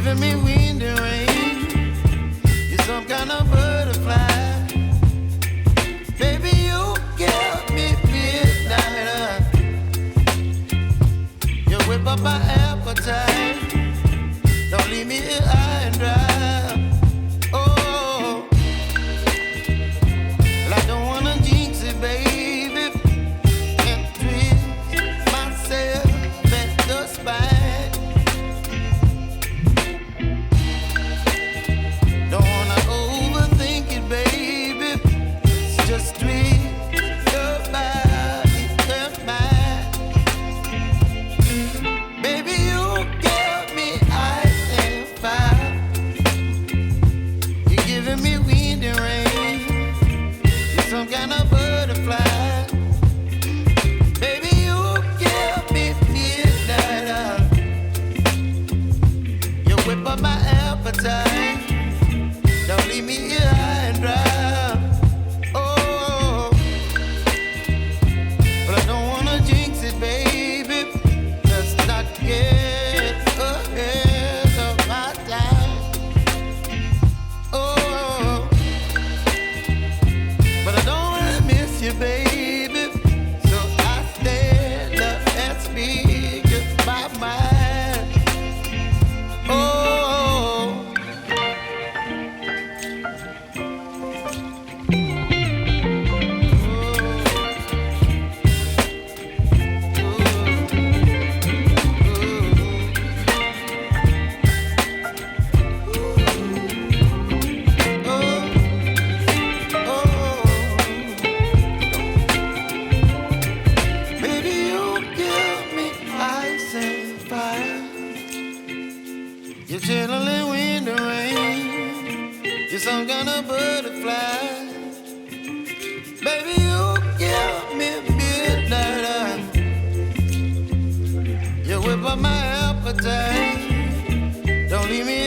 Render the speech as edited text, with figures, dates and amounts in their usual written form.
giving me wind and rain. You're some kind of butterfly. Baby, you give me midnight. You whip up my appetite. Don't leave me here high and dry. Oh, well, I don't wanna jinx it, baby, and twist myself at the spine. Don't wanna overthink it, baby. It's just twist your body and mine. Baby, you give me ice and fire. You're giving me wind and rain. You're some kind of butterfly. Baby, you give me midnight. You whip up my appetite. Don't leave me here high and dry. Oh, but I don't wanna jinx it, baby. Let's not get ahead of my time. Oh, but I don't wanna miss you, baby. So I stand up and speak my mind. Oh. Baby, you give me ice and fire. You're chilling wind and rain. You're some kind of butterfly. Baby, you give me midnight. You whip up my appetite. Don't leave me